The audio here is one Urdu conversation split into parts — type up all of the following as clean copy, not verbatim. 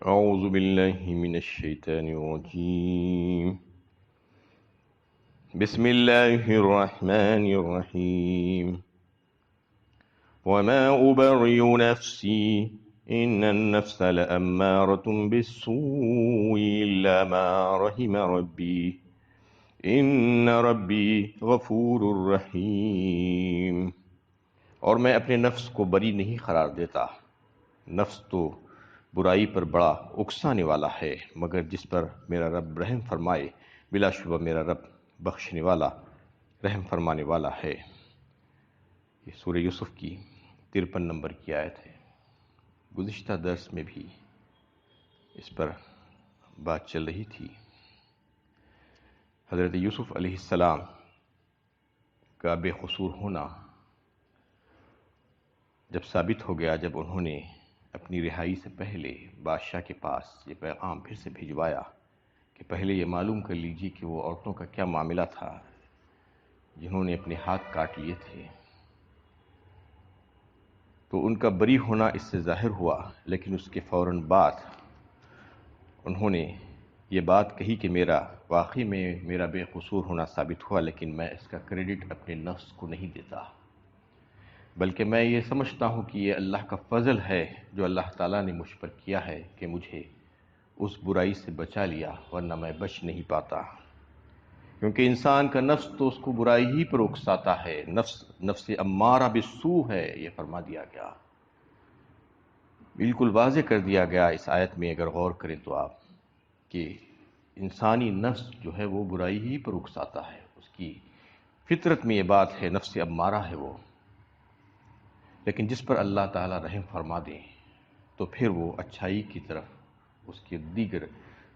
أعوذ بالله من الشيطان الرجيم. بسم الله الرحمن الرحيم. وما أبرئ نفسي إن النفس لأمارة بالسوء إلا ما رحم ربي إن ربي غفور رحيم. اور میں اپنے نفس کو بری نہیں قرار دیتا، نفس تو برائی پر بڑا اکسانے والا ہے، مگر جس پر میرا رب رحم فرمائے، بلا شبہ میرا رب بخشنے والا، رحم فرمانے والا ہے۔ یہ سورہ یوسف کی 53 نمبر کی آیت ہے۔ گزشتہ درس میں بھی اس پر بات چل رہی تھی۔ حضرت یوسف علیہ السلام کا بے قصور ہونا جب ثابت ہو گیا، جب انہوں نے اپنی رہائی سے پہلے بادشاہ کے پاس یہ پیغام پھر سے بھجوایا کہ پہلے یہ معلوم کر لیجیے کہ وہ عورتوں کا کیا معاملہ تھا جنہوں نے اپنے ہاتھ کاٹ لیے تھے، تو ان کا بری ہونا اس سے ظاہر ہوا، لیکن اس کے فوراً بعد انہوں نے یہ بات کہی کہ واقعی میں میرا بے قصور ہونا ثابت ہوا، لیکن میں اس کا کریڈٹ اپنے نفس کو نہیں دیتا، بلکہ میں یہ سمجھتا ہوں کہ یہ اللہ کا فضل ہے جو اللہ تعالیٰ نے مجھ پر کیا ہے کہ مجھے اس برائی سے بچا لیا، ورنہ میں بچ نہیں پاتا، کیونکہ انسان کا نفس تو اس کو برائی ہی پر اکساتا ہے۔ نفس امارہ بالسوء ہے، یہ فرما دیا گیا، بالکل واضح کر دیا گیا اس آیت میں اگر غور کریں تو آپ، کہ انسانی نفس جو ہے وہ برائی ہی پر اکساتا ہے، اس کی فطرت میں یہ بات ہے، نفس امارہ ہے وہ، لیکن جس پر اللہ تعالیٰ رحم فرما دیں تو پھر وہ اچھائی کی طرف، اس کے دیگر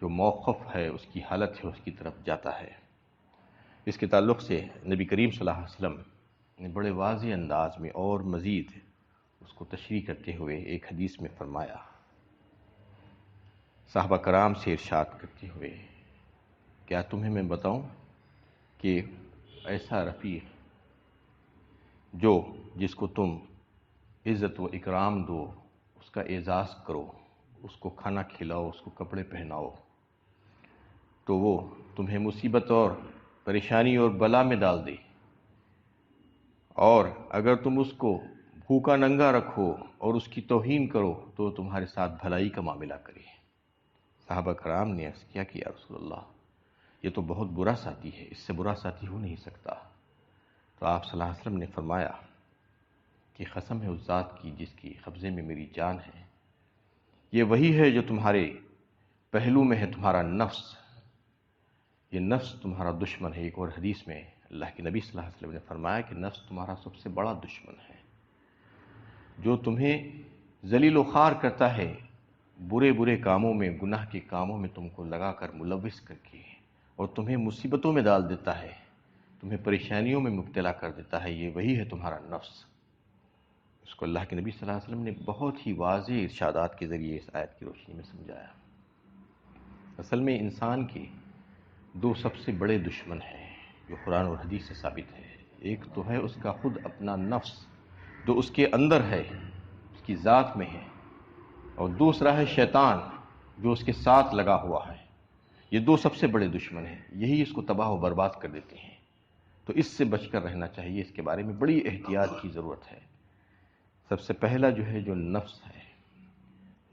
جو موقف ہے، اس کی حالت ہے، اس کی طرف جاتا ہے۔ اس کے تعلق سے نبی کریم صلی اللہ علیہ وسلم نے بڑے واضح انداز میں اور مزید اس کو تشریح کرتے ہوئے ایک حدیث میں فرمایا، صحابہ کرام سے ارشاد کرتے ہوئے، کیا تمہیں میں بتاؤں کہ ایسا رفیق جس کو تم عزت و اکرام دو، اس کا اعزاز کرو، اس کو کھانا کھلاؤ، اس کو کپڑے پہناؤ، تو وہ تمہیں مصیبت اور پریشانی اور بلا میں ڈال دے، اور اگر تم اس کو بھوکا ننگا رکھو اور اس کی توہین کرو تو تمہارے ساتھ بھلائی کا معاملہ کرے۔ صحابہ کرام نے عرض کیا کہ یا رسول اللہ، یہ تو بہت برا ساتھی ہے، اس سے برا ساتھی ہو نہیں سکتا۔ تو آپ صلی اللہ علیہ وسلم نے فرمایا کہ قسم ہے اس ذات کی جس کی قبضے میں میری جان ہے، یہ وہی ہے جو تمہارے پہلو میں ہے، تمہارا نفس، یہ نفس تمہارا دشمن ہے۔ ایک اور حدیث میں اللہ کے نبی صلی اللہ علیہ وسلم نے فرمایا کہ نفس تمہارا سب سے بڑا دشمن ہے، جو تمہیں ذلیل و خوار کرتا ہے، برے برے کاموں میں، گناہ کے کاموں میں تم کو لگا کر ملوث کر کے، اور تمہیں مصیبتوں میں ڈال دیتا ہے، تمہیں پریشانیوں میں مبتلا کر دیتا ہے، یہ وہی ہے تمہارا نفس۔ اس کو اللہ کے نبی صلی اللہ علیہ وسلم نے بہت ہی واضح ارشادات کے ذریعے اس آیت کی روشنی میں سمجھایا۔ اصل میں انسان کے دو سب سے بڑے دشمن ہیں جو قرآن اور حدیث سے ثابت ہے۔ ایک تو ہے اس کا خود اپنا نفس جو اس کے اندر ہے، اس کی ذات میں ہے، اور دوسرا ہے شیطان جو اس کے ساتھ لگا ہوا ہے۔ یہ دو سب سے بڑے دشمن ہیں، یہی اس کو تباہ و برباد کر دیتے ہیں، تو اس سے بچ کر رہنا چاہیے، اس کے بارے میں بڑی احتیاط کی ضرورت ہے۔ سب سے پہلا جو ہے جو نفس ہے،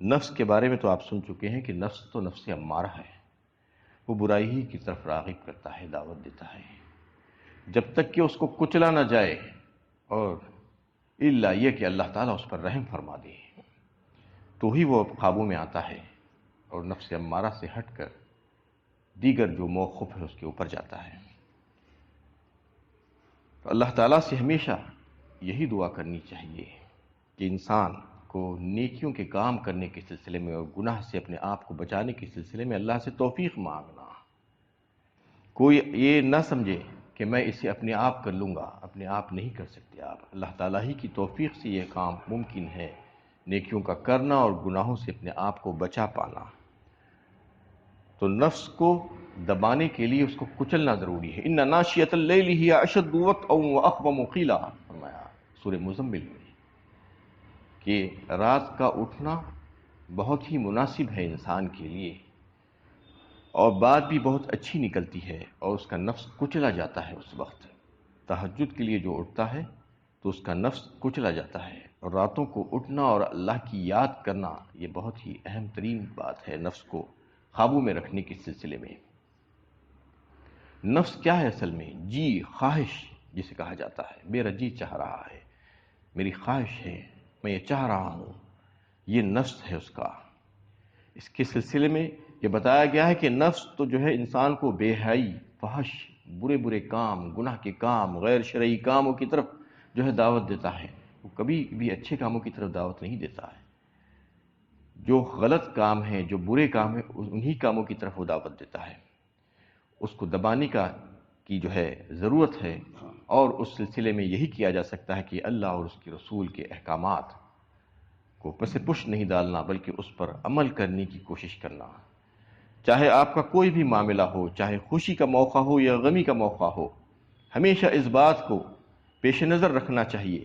نفس کے بارے میں تو آپ سن چکے ہیں کہ نفس تو نفس امارہ ہے، وہ برائی ہی کی طرف راغب کرتا ہے، دعوت دیتا ہے، جب تک کہ اس کو کچلا نہ جائے، اور الا یہ کہ اللہ تعالیٰ اس پر رحم فرما دے تو ہی وہ قابو میں آتا ہے اور نفس امارہ سے ہٹ کر دیگر جو موقف ہے اس کے اوپر جاتا ہے۔ تو اللہ تعالیٰ سے ہمیشہ یہی دعا کرنی چاہیے کہ انسان کو نیکیوں کے کام کرنے کے سلسلے میں اور گناہ سے اپنے آپ کو بچانے کے سلسلے میں اللہ سے توفیق مانگنا۔ کوئی یہ نہ سمجھے کہ میں اسے اپنے آپ کر لوں گا، اپنے آپ نہیں کر سکتے آپ، اللہ تعالیٰ ہی کی توفیق سے یہ کام ممکن ہے، نیکیوں کا کرنا اور گناہوں سے اپنے آپ کو بچا پانا۔ تو نفس کو دبانے کے لیے اس کو کچلنا ضروری ہے۔ ان ناشیۃ اللیل ہی اشد وطئا واقوم قیلا، فرمایا سورہ مزمل میں، کہ رات کا اٹھنا بہت ہی مناسب ہے انسان کے لیے، اور بات بھی بہت اچھی نکلتی ہے، اور اس کا نفس کچلا جاتا ہے اس وقت۔ تہجد کے لیے جو اٹھتا ہے تو اس کا نفس کچلا جاتا ہے، اور راتوں کو اٹھنا اور اللہ کی یاد کرنا یہ بہت ہی اہم ترین بات ہے نفس کو قابو میں رکھنے کے سلسلے میں۔ نفس کیا ہے اصل میں؟ جی، خواہش جسے کہا جاتا ہے، میرا جی چاہ رہا ہے، میری خواہش ہے، میں یہ چاہ رہا ہوں، یہ نفس ہے اس کا۔ اس کے سلسلے میں یہ بتایا گیا ہے کہ نفس تو جو ہے انسان کو بے حیائی، فحش، برے برے کام، گناہ کے کام، غیر شرعی کاموں کی طرف جو ہے دعوت دیتا ہے، وہ کبھی بھی اچھے کاموں کی طرف دعوت نہیں دیتا ہے۔ جو غلط کام ہیں، جو برے کام ہیں، انہی کاموں کی طرف وہ دعوت دیتا ہے۔ اس کو دبانے کی جو ہے ضرورت ہے، اور اس سلسلے میں یہی کیا جا سکتا ہے کہ اللہ اور اس کے رسول کے احکامات کو پس پش نہیں ڈالنا، بلکہ اس پر عمل کرنے کی کوشش کرنا۔ چاہے آپ کا کوئی بھی معاملہ ہو، چاہے خوشی کا موقع ہو یا غمی کا موقع ہو، ہمیشہ اس بات کو پیش نظر رکھنا چاہیے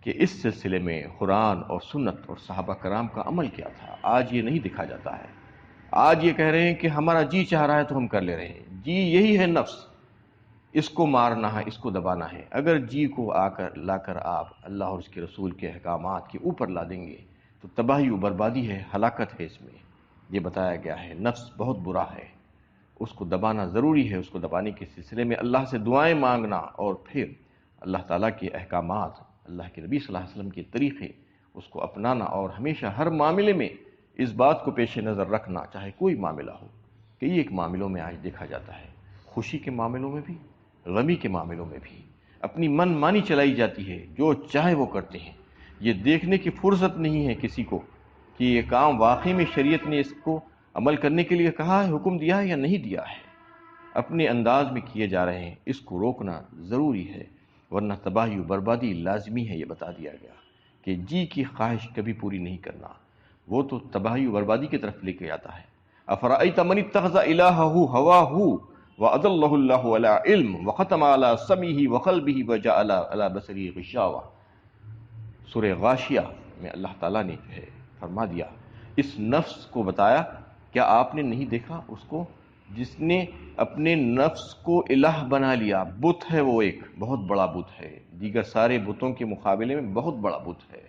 کہ اس سلسلے میں قرآن اور سنت اور صحابہ کرام کا عمل کیا تھا۔ آج یہ نہیں دکھا جاتا ہے، آج یہ کہہ رہے ہیں کہ ہمارا جی چاہ رہا ہے تو ہم کر لے رہے ہیں۔ جی یہی ہے نفس، اس کو مارنا ہے، اس کو دبانا ہے۔ اگر جی کو لا کر آپ اللہ اور اس کے رسول کے احکامات کے اوپر لا دیں گے تو تباہی و بربادی ہے، ہلاکت ہے اس میں۔ یہ بتایا گیا ہے نفس بہت برا ہے، اس کو دبانا ضروری ہے۔ اس کو دبانے کے سلسلے میں اللہ سے دعائیں مانگنا، اور پھر اللہ تعالیٰ کے احکامات، اللہ کے نبی صلی اللہ علیہ وسلم کے طریقے، اس کو اپنانا، اور ہمیشہ ہر معاملے میں اس بات کو پیش نظر رکھنا، چاہے کوئی معاملہ ہو۔ کئی ایک معاملوں میں آج دیکھا جاتا ہے، خوشی کے معاملوں میں بھی، غمی کے معاملوں میں بھی اپنی من مانی چلائی جاتی ہے، جو چاہے وہ کرتے ہیں۔ یہ دیکھنے کی فرصت نہیں ہے کسی کو کہ یہ کام واقعی میں شریعت نے اس کو عمل کرنے کے لیے کہا ہے، حکم دیا ہے یا نہیں دیا ہے۔ اپنے انداز میں کیے جا رہے ہیں، اس کو روکنا ضروری ہے، ورنہ تباہی و بربادی لازمی ہے۔ یہ بتا دیا گیا کہ جی کی خواہش کبھی پوری نہیں کرنا، وہ تو تباہی و بربادی کی طرف لے کے جاتا ہے۔ افرأیت من اتخذ الہہ ہواہ وأضلہ اللہ علی علم وختم علی سمعہ وقلبہ وجعل علی بصرہ غشاوہ۔ سورہ غاشیہ میں اللہ تعالیٰ نے جو ہے فرما دیا، اس نفس کو بتایا، کیا آپ نے نہیں دیکھا اس کو جس نے اپنے نفس کو الہ بنا لیا؟ بت ہے، وہ ایک بہت بڑا بت ہے، دیگر سارے بتوں کے مقابلے میں بہت بڑا بت ہے۔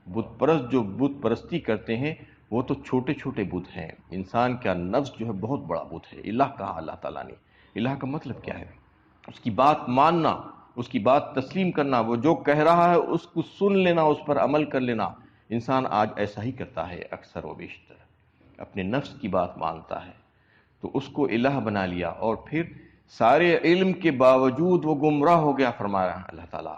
بت پرست جو بت پرستی کرتے ہیں وہ تو چھوٹے چھوٹے بت ہیں، انسان کا نفس جو ہے بہت بڑا بت ہے۔ الہ کہا اللہ تعالیٰ نے۔ الہ کا مطلب کیا ہے؟ اس کی بات ماننا، اس کی بات تسلیم کرنا، وہ جو کہہ رہا ہے اس کو سن لینا، اس پر عمل کر لینا۔ انسان آج ایسا ہی کرتا ہے، اکثر و بیشتر اپنے نفس کی بات مانتا ہے تو اس کو الہ بنا لیا، اور پھر سارے علم کے باوجود وہ گمراہ ہو گیا۔ فرما رہا ہے اللہ تعالیٰ،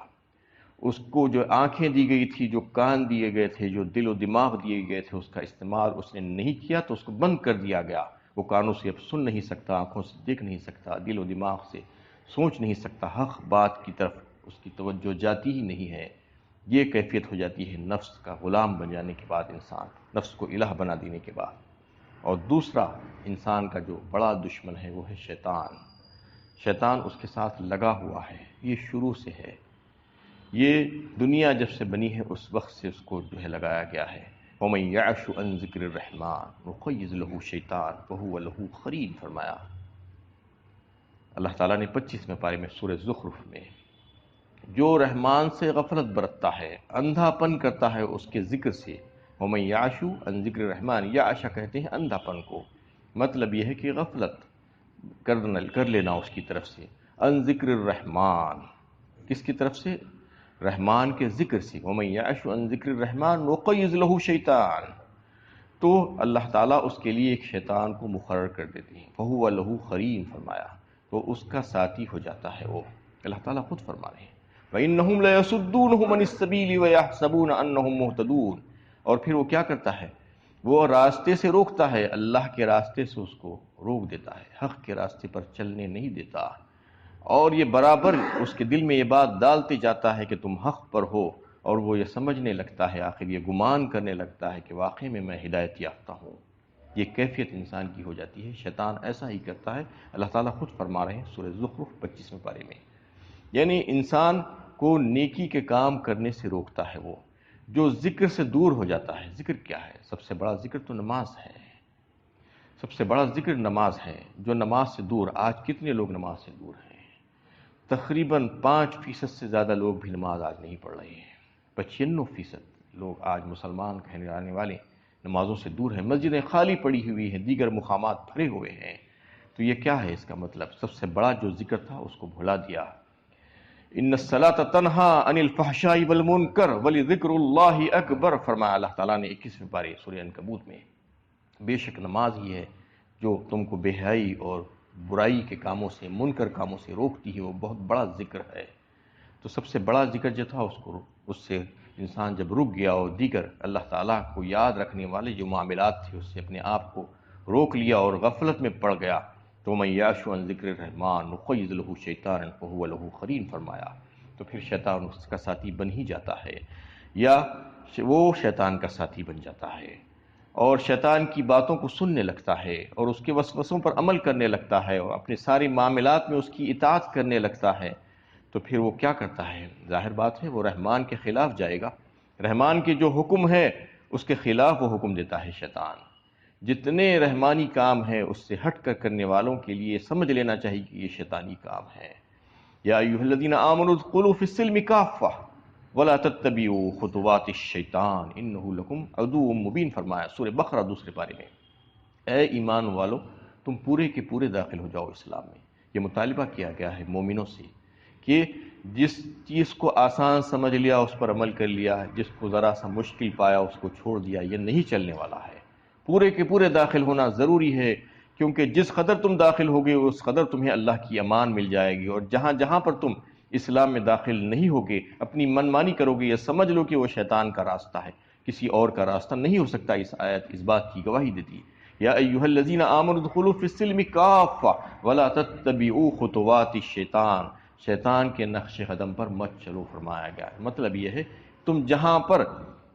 اس کو جو آنکھیں دی گئی تھی، جو کان دیے گئے تھے، جو دل و دماغ دیے گئے تھے، اس کا استعمال اس نے نہیں کیا تو اس کو بند کر دیا گیا۔ وہ کانوں سے اب سن نہیں سکتا، آنکھوں سے دیکھ نہیں سکتا، دل و دماغ سے سوچ نہیں سکتا، حق بات کی طرف اس کی توجہ جاتی ہی نہیں ہے۔ یہ کیفیت ہو جاتی ہے نفس کا غلام بن جانے کے بعد، انسان نفس کو الہ بنا دینے کے بعد۔ اور دوسرا انسان کا جو بڑا دشمن ہے وہ ہے شیطان۔ شیطان اس کے ساتھ لگا ہوا ہے، یہ شروع سے ہے، یہ دنیا جب سے بنی ہے اس وقت سے اس کو جو ہے لگایا گیا ہے۔ وَمَن يَعْشُ عَن ذِكْرِ الرَّحْمَٰنِ نُقَيِّضْ لَهُ شَيْطَانٌ فَهُوَ لَهُ قَرِينٌ۔ فرمایا اللہ تعالیٰ نے 25ویں پارے میں سورہ زخرف میں، جو رحمان سے غفلت برتتا ہے، اندھا پن کرتا ہے اس کے ذکر سے۔ وَمَن يَعْشُ عَن ذِكْرِ الرَّحْمَٰنِ، یعش کہتے ہیں اندھا پن کو، مطلب یہ ہے کہ غفلت کر لینا اس کی طرف سے۔ عن ذکر الرحمن، کس کی طرف سے؟ رحمان کے ذکر سے۔ وَمَن يَعْشُ عَن ذِكْرِ الرَّحْمَٰنِ نُقَيِّضْ لَهُ شَيْطَانٌ، تو اللہ تعالیٰ اس کے لیے ایک شیطان کو مقرر کر دیتے ہیں۔ فَهُوَ لَهُ قَرِينٌ، فرمایا تو اس کا ساتھی ہو جاتا ہے وہ۔ اللہ تعالیٰ خود فرما رہے ہیں وَإِنَّهُمْ لَيَصُدُّونَهُمْ عَنِ السَّبِيلِ وَيَحْسَبُونَ أَنَّهُمْ مُهْتَدُونَ۔ اور پھر وہ کیا کرتا ہے؟ وہ راستے سے روکتا ہے، اللہ کے راستے سے اس کو روک دیتا ہے، حق کے راستے پر چلنے نہیں دیتا، اور یہ برابر اس کے دل میں یہ بات ڈالتے جاتا ہے کہ تم حق پر ہو، اور وہ یہ سمجھنے لگتا ہے، آخر یہ گمان کرنے لگتا ہے کہ واقعی میں ہدایت یافتہ ہوں۔ یہ کیفیت انسان کی ہو جاتی ہے، شیطان ایسا ہی کرتا ہے۔ اللہ تعالیٰ خود فرما رہے ہیں سورہ زخرف 25ویں پارے میں، یعنی انسان کو نیکی کے کام کرنے سے روکتا ہے وہ، جو ذکر سے دور ہو جاتا ہے، ذکر کیا ہے؟ سب سے بڑا ذکر تو نماز ہے، سب سے بڑا ذکر نماز ہے۔ جو نماز سے دور، آج کتنے لوگ نماز سے دور ہیں؟ تقریباً 5% سے زیادہ لوگ بھی نماز آج نہیں پڑھ رہے ہیں۔ 95% لوگ آج مسلمان کہنے جانے والے نمازوں سے دور ہیں، مسجدیں خالی پڑی ہوئی ہیں، دیگر مقامات بھرے ہوئے ہیں۔ تو یہ کیا ہے؟ اس کا مطلب سب سے بڑا جو ذکر تھا اس کو بھلا دیا۔ ان الصلاۃ تنہا عن الفحشاء والمنکر ولذکر اللہ اکبر، فرمایا اللہ تعالیٰ نے 21ویں پارے سورہ عنکبوت میں۔ بے شک نماز ہی ہے جو تم کو بے حیائی اور برائی کے کاموں سے، منکر کاموں سے روکتی ہے، وہ بہت بڑا ذکر ہے۔ تو سب سے بڑا ذکر جو تھا اس سے انسان جب رک گیا اور دیگر اللہ تعالیٰ کو یاد رکھنے والے جو معاملات تھے اس سے اپنے آپ کو روک لیا اور غفلت میں پڑ گیا، تو من یعش عن ذکر الرحمن نقید لہ شیطانا فہو لہ قرین، فرمایا تو پھر شیطان اس کا ساتھی بن ہی جاتا ہے، یا وہ شیطان کا ساتھی بن جاتا ہے اور شیطان کی باتوں کو سننے لگتا ہے اور اس کے وسوسوں پر عمل کرنے لگتا ہے اور اپنے سارے معاملات میں اس کی اطاعت کرنے لگتا ہے۔ تو پھر وہ کیا کرتا ہے؟ ظاہر بات ہے وہ رحمان کے خلاف جائے گا، رحمان کے جو حکم ہے اس کے خلاف وہ حکم دیتا ہے شیطان۔ جتنے رحمانی کام ہیں اس سے ہٹ کر کرنے والوں کے لیے سمجھ لینا چاہیے کہ یہ شیطانی کام ہے۔ یا ایھا الذین آمنوا ادخلوا فی السلم کافہ ولا تتبعوا خطوات الشیطان انہ لکم عدو مبین، فرمایا سورہ بقرہ دوسرے پارے میں۔ اے ایمان والو، تم پورے کے پورے داخل ہو جاؤ اسلام میں۔ یہ مطالبہ کیا گیا ہے مومنوں سے کہ جس چیز کو آسان سمجھ لیا اس پر عمل کر لیا، جس کو ذرا سا مشکل پایا اس کو چھوڑ دیا، یہ نہیں چلنے والا ہے۔ پورے کے پورے داخل ہونا ضروری ہے، کیونکہ جس قدر تم داخل ہوگے اس قدر تمہیں اللہ کی امان مل جائے گی، اور جہاں جہاں پر تم اسلام میں داخل نہیں ہوگے، اپنی منمانی کرو گے، یہ سمجھ لو کہ وہ شیطان کا راستہ ہے، کسی اور کا راستہ نہیں ہو سکتا۔ اس آیت اس بات کی گواہی دیتی ہے۔ یا ایھا الذین آمنوا ادخلوا فی السلم کافہ ولا تتبعوا خطوات الشیطان، شیطان کے نقش قدم پر مت چلو، فرمایا گیا ہے۔ مطلب یہ ہے تم جہاں پر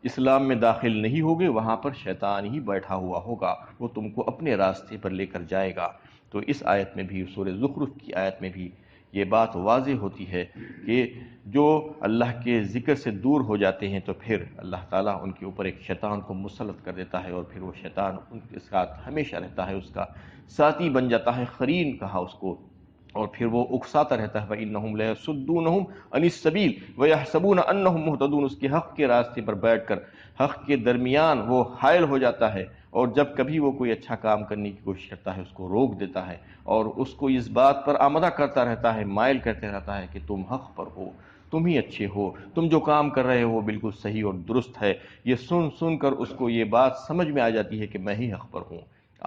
اسلام میں داخل نہیں ہوگے وہاں پر شیطان ہی بیٹھا ہوا ہوگا، وہ تم کو اپنے راستے پر لے کر جائے گا۔ تو اس آیت میں بھی، سورہ زخرف کی آیت میں بھی یہ بات واضح ہوتی ہے کہ جو اللہ کے ذکر سے دور ہو جاتے ہیں تو پھر اللہ تعالیٰ ان کے اوپر ایک شیطان کو مسلط کر دیتا ہے، اور پھر وہ شیطان ان کے ساتھ ہمیشہ رہتا ہے، اس کا ساتھی بن جاتا ہے، قرین کہا اس کو، اور پھر وہ اکساتا رہتا ہے۔ وَإِنَّهُمْ لَيَصُدُّونَهُمْ عَنِ السَّبِيلِ وَيَحْسَبُونَ أَنَّهُمْ مُهْتَدُونَ، اس کے حق کے راستے پر بیٹھ کر حق کے درمیان وہ حائل ہو جاتا ہے، اور جب کبھی وہ کوئی اچھا کام کرنے کی کوشش کرتا ہے اس کو روک دیتا ہے، اور اس کو اس بات پر آمادہ کرتا رہتا ہے، مائل کرتے رہتا ہے کہ تم حق پر ہو، تم ہی اچھے ہو، تم جو کام کر رہے ہو وہ بالکل صحیح اور درست ہے۔ یہ سن سن کر اس کو یہ بات سمجھ میں آ جاتی ہے کہ میں ہی حق پر ہوں۔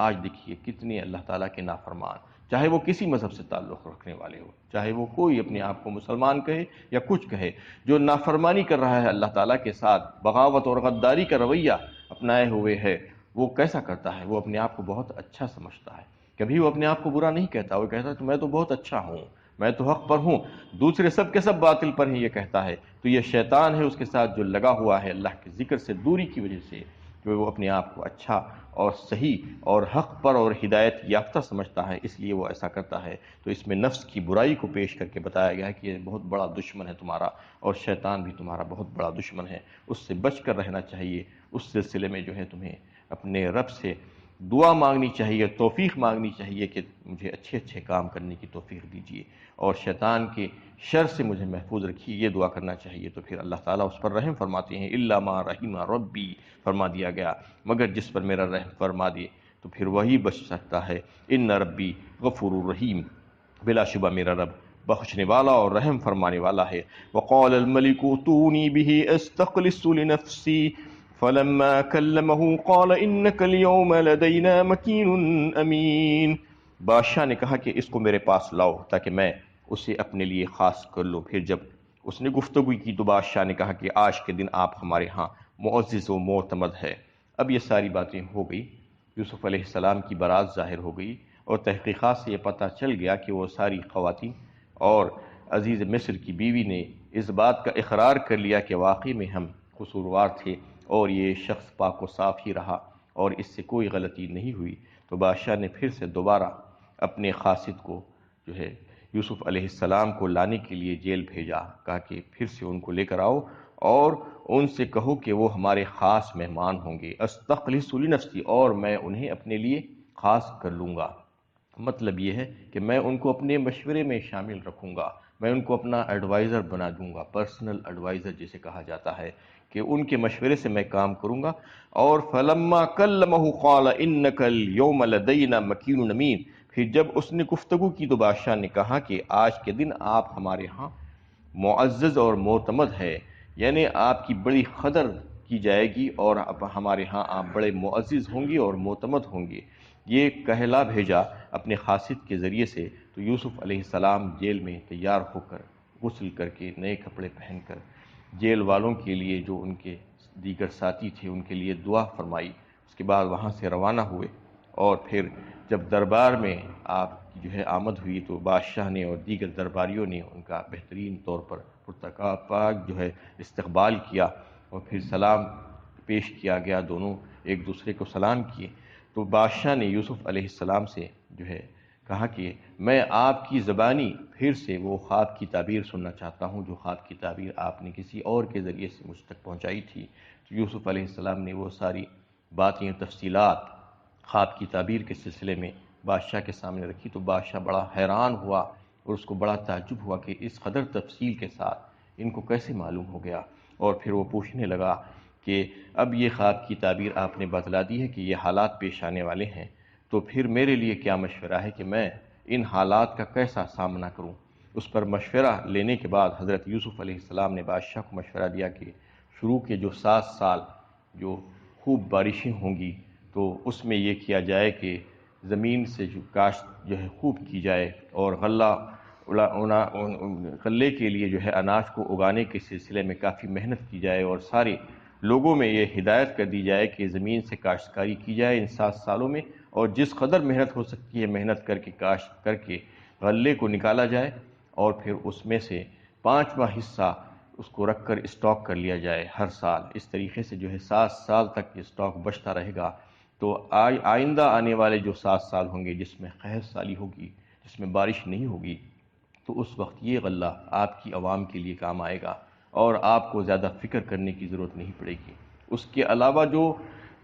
آج دیکھیے کتنے اللہ تعالیٰ کے نافرمان، چاہے وہ کسی مذہب سے تعلق رکھنے والے ہو، چاہے وہ کوئی اپنے آپ کو مسلمان کہے یا کچھ کہے، جو نافرمانی کر رہا ہے اللہ تعالیٰ کے ساتھ، بغاوت اور غداری کا رویہ اپنائے ہوئے ہے، وہ کیسا کرتا ہے؟ وہ اپنے آپ کو بہت اچھا سمجھتا ہے، کبھی وہ اپنے آپ کو برا نہیں کہتا، وہ کہتا ہے تو میں تو بہت اچھا ہوں، میں تو حق پر ہوں، دوسرے سب کے سب باطل پر ہیں، یہ کہتا ہے۔ تو یہ شیطان ہے اس کے ساتھ جو لگا ہوا ہے اللہ کے ذکر سے دوری کی وجہ سے، کہ وہ اپنے آپ کو اچھا اور صحیح اور حق پر اور ہدایت یافتہ سمجھتا ہے، اس لیے وہ ایسا کرتا ہے۔ تو اس میں نفس کی برائی کو پیش کر کے بتایا گیا ہے کہ یہ بہت بڑا دشمن ہے تمہارا، اور شیطان بھی تمہارا بہت بڑا دشمن ہے، اس سے بچ کر رہنا چاہیے۔ اس سلسلے میں جو ہے تمہیں اپنے رب سے دعا مانگنی چاہیے، توفیق مانگنی چاہیے کہ مجھے اچھے اچھے کام کرنے کی توفیق دیجیے، اور شیطان کے شر سے مجھے محفوظ رکھیے، یہ دعا کرنا چاہیے۔ تو پھر اللہ تعالیٰ اس پر رحم فرماتے ہیں، الا ما رحم ربی، فرما دیا گیا مگر جس پر میرا رحم فرما دے تو پھر وہی بچ سکتا ہے۔ ان ربی غفور الرحیم، بلا شبہ میرا رب بخشنے والا اور رحم فرمانے والا ہے۔ وقال الملك ائتوني به استخلص لنفسي فلما كلمه قال انك اليوم لدينا مكين امين، بادشاہ نے کہا کہ اس کو میرے پاس لاؤ تاکہ میں اسے اپنے لیے خاص کر لوں۔ پھر جب اس نے گفتگو کی تو بادشاہ نے کہا کہ آج کے دن آپ ہمارے ہاں معزز و معتمد ہے۔ اب یہ ساری باتیں ہو گئی، یوسف علیہ السلام کی برات ظاہر ہو گئی، اور تحقیقات سے یہ پتہ چل گیا کہ وہ ساری خواتین اور عزیز مصر کی بیوی نے اس بات کا اقرار کر لیا کہ واقعی میں ہم قصوروار تھے، اور یہ شخص پاک و صاف ہی رہا اور اس سے کوئی غلطی نہیں ہوئی۔ تو بادشاہ نے پھر سے دوبارہ اپنے قاصد کو جو ہے یوسف علیہ السلام کو لانے کے لیے جیل بھیجا، کہا کہ پھر سے ان کو لے کر آؤ اور ان سے کہو کہ وہ ہمارے خاص مہمان ہوں گے، استخلص لنفسی، اور میں انہیں اپنے لیے خاص کر لوں گا۔ مطلب یہ ہے کہ میں ان کو اپنے مشورے میں شامل رکھوں گا، میں ان کو اپنا ایڈوائزر بنا دوں گا، پرسنل ایڈوائزر جسے کہا جاتا ہے، کہ ان کے مشورے سے میں کام کروں گا۔ اور فلما کلمہ قال انک اليوم لدینا مکین امین، پھر جب اس نے گفتگو کی تو بادشاہ نے کہا کہ آج کے دن آپ ہمارے ہاں معزز اور معتمد ہے، یعنی آپ کی بڑی قدر کی جائے گی اور اب ہمارے ہاں آپ بڑے معزز ہوں گے اور معتمد ہوں گے۔ یہ کہلا بھیجا اپنے قاصد کے ذریعے سے، تو یوسف علیہ السلام جیل میں تیار ہو کر، غسل کر کے، نئے کپڑے پہن کر، جیل والوں کے لیے جو ان کے دیگر ساتھی تھے ان کے لیے دعا فرمائی، اس کے بعد وہاں سے روانہ ہوئے۔ اور پھر جب دربار میں آپ کی جو ہے آمد ہوئی تو بادشاہ نے اور دیگر درباریوں نے ان کا بہترین طور پر پاک جو ہے استقبال کیا، اور پھر سلام پیش کیا گیا، دونوں ایک دوسرے کو سلام کیے۔ تو بادشاہ نے یوسف علیہ السلام سے جو ہے کہا کہ میں آپ کی زبانی پھر سے وہ خواب کی تعبیر سننا چاہتا ہوں جو خواب کی تعبیر آپ نے کسی اور کے ذریعے سے مجھ تک پہنچائی تھی۔ تو یوسف علیہ السلام نے وہ ساری باتیں، تفصیلات خواب کی تعبیر کے سلسلے میں بادشاہ کے سامنے رکھی، تو بادشاہ بڑا حیران ہوا اور اس کو بڑا تعجب ہوا کہ اس قدر تفصیل کے ساتھ ان کو کیسے معلوم ہو گیا۔ اور پھر وہ پوچھنے لگا کہ اب یہ خواب کی تعبیر آپ نے بتلا دی ہے کہ یہ حالات پیش آنے والے ہیں، تو پھر میرے لیے کیا مشورہ ہے کہ میں ان حالات کا کیسا سامنا کروں؟ اس پر مشورہ لینے کے بعد حضرت یوسف علیہ السلام نے بادشاہ کو مشورہ دیا کہ شروع کے جو 7 سال جو خوب بارشیں ہوں گی تو اس میں یہ کیا جائے کہ زمین سے جو کاشت جو ہے خوب کی جائے، اور غلے کے لیے جو ہے اناج کو اگانے کے سلسلے میں کافی محنت کی جائے، اور سارے لوگوں میں یہ ہدایت کر دی جائے کہ زمین سے کاشتکاری کی جائے ان 7 سالوں میں، اور جس قدر محنت ہو سکتی ہے محنت کر کے کاشت کر کے غلے کو نکالا جائے، اور پھر اس میں سے 5واں حصہ اس کو رکھ کر اسٹاک کر لیا جائے ہر سال۔ اس طریقے سے جو ہے 7 سال تک یہ اسٹاک بچتا رہے گا، تو آئندہ آنے والے جو 7 سال ہوں گے جس میں قحط سالی ہوگی، جس میں بارش نہیں ہوگی، تو اس وقت یہ غلہ آپ کی عوام کے لیے کام آئے گا اور آپ کو زیادہ فکر کرنے کی ضرورت نہیں پڑے گی۔ اس کے علاوہ جو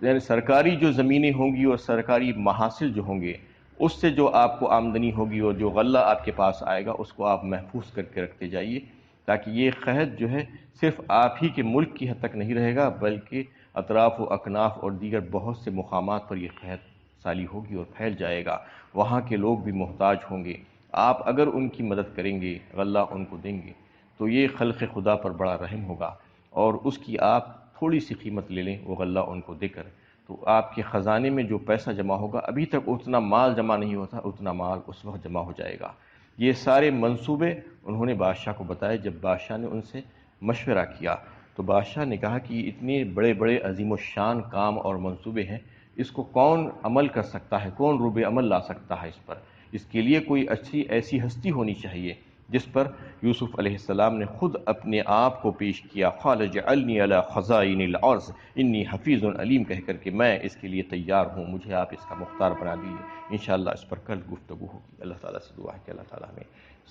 یعنی سرکاری جو زمینیں ہوں گی اور سرکاری محاصل جو ہوں گے، اس سے جو آپ کو آمدنی ہوگی اور جو غلہ آپ کے پاس آئے گا اس کو آپ محفوظ کر کے رکھتے جائیے، تاکہ یہ قحط جو ہے صرف آپ ہی کے ملک کی حد تک نہیں رہے گا، بلکہ اطراف و اکناف اور دیگر بہت سے مقامات پر یہ قحط سالی ہوگی اور پھیل جائے گا، وہاں کے لوگ بھی محتاج ہوں گے۔ آپ اگر ان کی مدد کریں گے، غلہ ان کو دیں گے، تو یہ خلق خدا پر بڑا رحم ہوگا، اور اس کی آپ تھوڑی سی قیمت لے لیں وہ غلہ ان کو دے کر، تو آپ کے خزانے میں جو پیسہ جمع ہوگا، ابھی تک اتنا مال جمع نہیں ہوتا، اتنا مال اس وقت جمع ہو جائے گا۔ یہ سارے منصوبے انہوں نے بادشاہ کو بتائے۔ جب بادشاہ نے ان سے مشورہ کیا تو بادشاہ نے کہا کہ اتنے بڑے بڑے عظیم الشان کام اور منصوبے ہیں، اس کو کون عمل کر سکتا ہے، کون روب عمل لا سکتا ہے اس پر؟ اس کے لیے کوئی اچھی ایسی ہستی ہونی چاہیے۔ جس پر یوسف علیہ السلام نے خود اپنے آپ کو پیش کیا، قال اجعلنی علی خزائن الارض انی حفیظ علیم، کہہ کر کہ میں اس کے لیے تیار ہوں، مجھے آپ اس کا مختار بنا دیجیے۔ انشاءاللہ اس پر کل گفتگو ہوگی۔ اللہ تعالیٰ سے دعا ہے کہ اللہ تعالیٰ ہمیں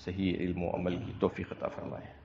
صحیح علم و عمل کی توفیق عطا فرمائے۔